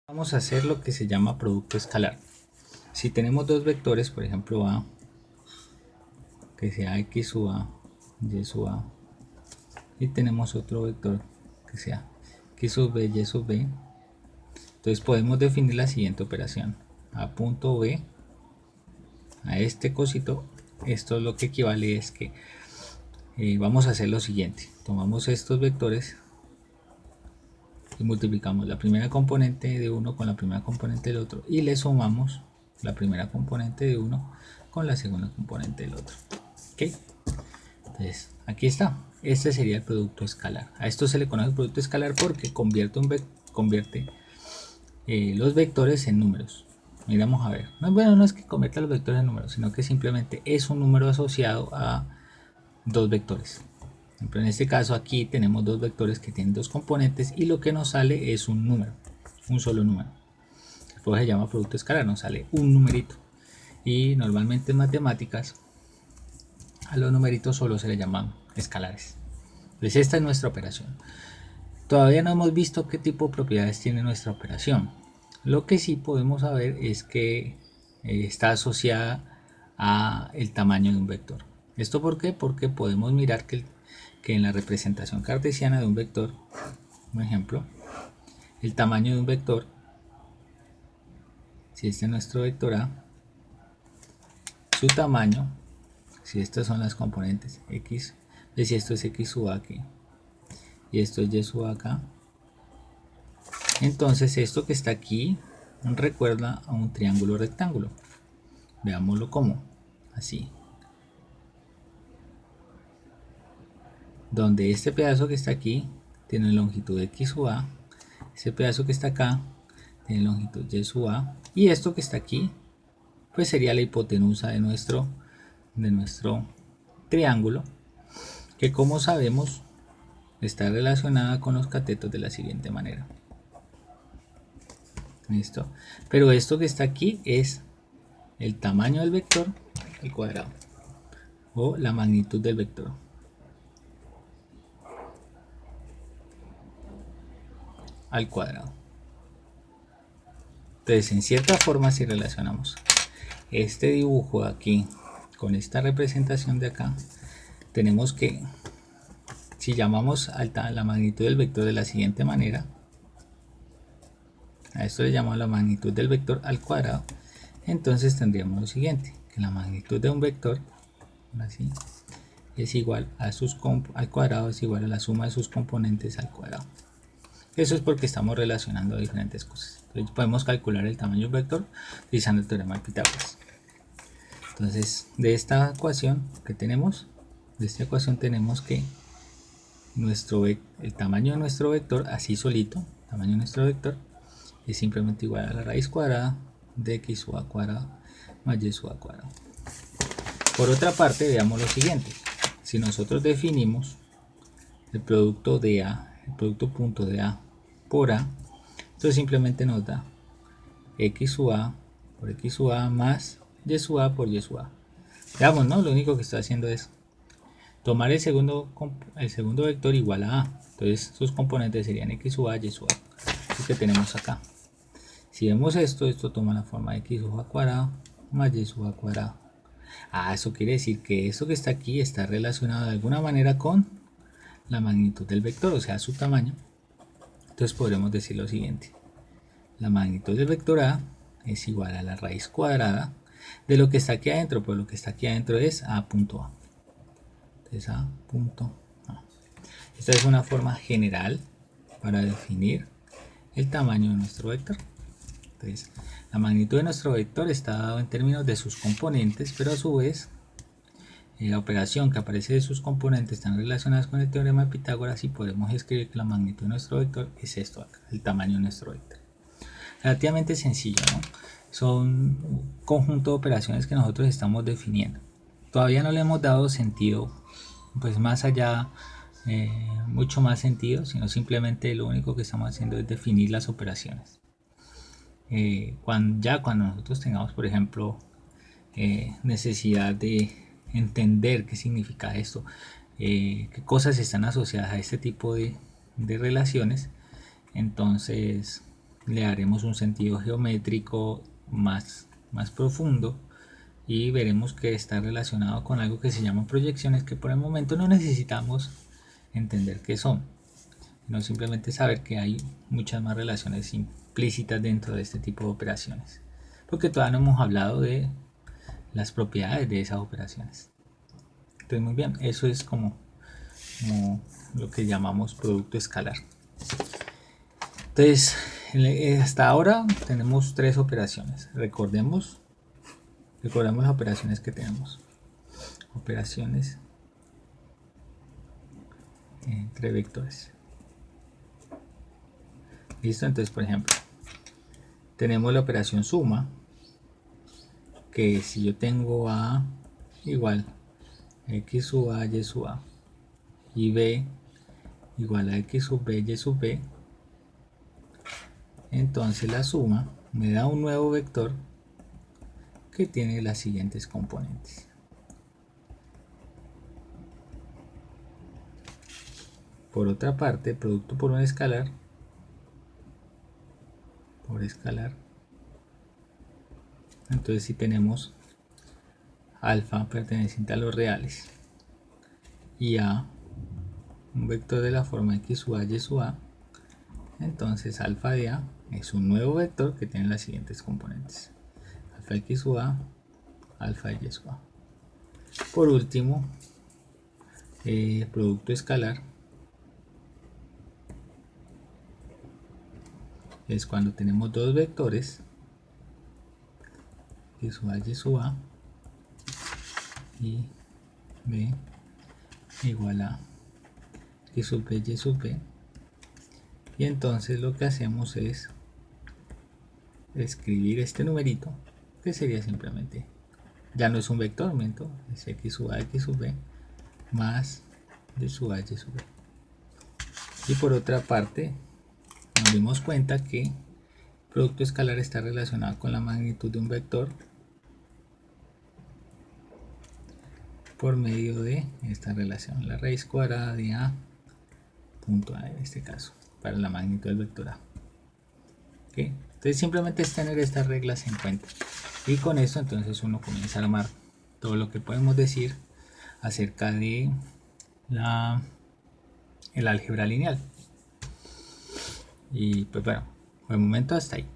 Vamos a hacer lo que se llama producto escalar. Si tenemos dos vectores, por ejemplo a, que sea x sub a, y sub a, y tenemos otro vector que sea x sub b, y sub b, entonces podemos definir la siguiente operación: a punto b, a este cosito. Esto lo que equivale es que vamos a hacer lo siguiente: tomamos estos vectores y multiplicamos la primera componente de uno con la primera componente del otro y le sumamos la primera componente de uno con la segunda componente del otro. ¿Ok? Entonces aquí está, este sería el producto escalar. A esto se le conoce producto escalar porque convierte los vectores en números. Miramos a ver, no es que convierta los vectores en números, sino que simplemente es un número asociado a dos vectores. Ejemplo, en este caso aquí tenemos dos vectores que tienen dos componentes y lo que nos sale es un número, un solo número. Después se llama producto escalar, nos sale un numerito. Y normalmente en matemáticas a los numeritos solo se le llaman escalares. Entonces esta es nuestra operación. Todavía no hemos visto qué tipo de propiedades tiene nuestra operación. Lo que sí podemos saber es que está asociada a el tamaño de un vector. ¿Esto por qué? Porque podemos mirar que en la representación cartesiana de un vector, por ejemplo, el tamaño de un vector, si este es nuestro vector A, su tamaño, si estas son las componentes x, si esto es x sub a aquí y esto es y sub a acá, entonces esto que está aquí recuerda a un triángulo rectángulo. Veámoslo como así, donde este pedazo que está aquí tiene longitud x sub a, ese pedazo que está acá tiene longitud y sub a, y esto que está aquí pues sería la hipotenusa de nuestro triángulo, que como sabemos está relacionada con los catetos de la siguiente manera. ¿Listo? Pero esto que está aquí es el tamaño del vector al cuadrado, o la magnitud del vector al cuadrado. Entonces, en cierta forma, si relacionamos este dibujo de aquí con esta representación de acá, tenemos que, si llamamos a la magnitud del vector de la siguiente manera, a esto le llamamos la magnitud del vector al cuadrado, entonces tendríamos lo siguiente: que la magnitud de un vector así es igual a al cuadrado, es igual a la suma de sus componentes al cuadrado. Eso es porque estamos relacionando diferentes cosas. Entonces podemos calcular el tamaño de un vector utilizando el teorema de Pitágoras. Entonces, de esta ecuación que tenemos, tenemos que el tamaño de nuestro vector, así solito, el tamaño de nuestro vector es simplemente igual a la raíz cuadrada de x sub a cuadrado más y sub a cuadrado. Por otra parte, veamos lo siguiente: si nosotros definimos el producto de A, el producto punto de A por A, entonces simplemente nos da x sub A por x sub A más y sub A por y sub A. Veamos, ¿no? Lo único que estoy haciendo es tomar el segundo vector igual a A. Entonces sus componentes serían x sub A y sub A. Lo que tenemos acá. Si vemos esto toma la forma de x sub A cuadrado más y sub A cuadrado. Eso quiere decir que esto que está aquí está relacionado de alguna manera con la magnitud del vector, o sea, su tamaño. Entonces podremos decir lo siguiente: la magnitud del vector A es igual a la raíz cuadrada de lo que está aquí adentro, pues lo que está aquí adentro es A punto A. Entonces A punto A. Esta es una forma general para definir el tamaño de nuestro vector. Entonces, la magnitud de nuestro vector está dado en términos de sus componentes, pero a su vez la operación que aparece de sus componentes están relacionadas con el teorema de Pitágoras y podemos escribir que la magnitud de nuestro vector es esto acá, el tamaño de nuestro vector. Relativamente sencillo, ¿no? Son un conjunto de operaciones que nosotros estamos definiendo. Todavía no le hemos dado sentido, pues más allá, mucho más sentido, sino simplemente lo único que estamos haciendo es definir las operaciones. Cuando nosotros tengamos, por ejemplo, necesidad de entender qué significa esto, qué cosas están asociadas a este tipo de relaciones, entonces le haremos un sentido geométrico más profundo y veremos que está relacionado con algo que se llama proyecciones, que por el momento no necesitamos entender qué son, sino simplemente saber que hay muchas más relaciones implícitas dentro de este tipo de operaciones, porque todavía no hemos hablado de las propiedades de esas operaciones. Entonces, muy bien, eso es como lo que llamamos producto escalar. Entonces, hasta ahora tenemos tres operaciones. Recordemos las operaciones que tenemos. Operaciones entre vectores. Listo, entonces por ejemplo, tenemos la operación suma, que si yo tengo A igual x sub A, y sub A, y B igual a x sub B, y sub B, entonces la suma me da un nuevo vector que tiene las siguientes componentes. Por otra parte, producto por un escalar, entonces si tenemos alfa perteneciente a los reales y A un vector de la forma x sub A, y sub A, entonces alfa de A es un nuevo vector que tiene las siguientes componentes: alfa x sub A, alfa y sub A. Por último, producto escalar es cuando tenemos dos vectores, x sub A, y sub A, y B igual a x sub B, y sub B, y entonces lo que hacemos es escribir este numerito, que sería simplemente, ya no es un vector, es x sub A, x sub B más y sub A, y sub B. Y por otra parte, nos dimos cuenta que el producto escalar está relacionado con la magnitud de un vector por medio de esta relación, la raíz cuadrada de A punto A en este caso, para la magnitud del vector A. ¿Okay? Entonces simplemente es tener estas reglas en cuenta, y con eso entonces uno comienza a armar todo lo que podemos decir acerca de el álgebra lineal. Y pues bueno, por el momento hasta ahí.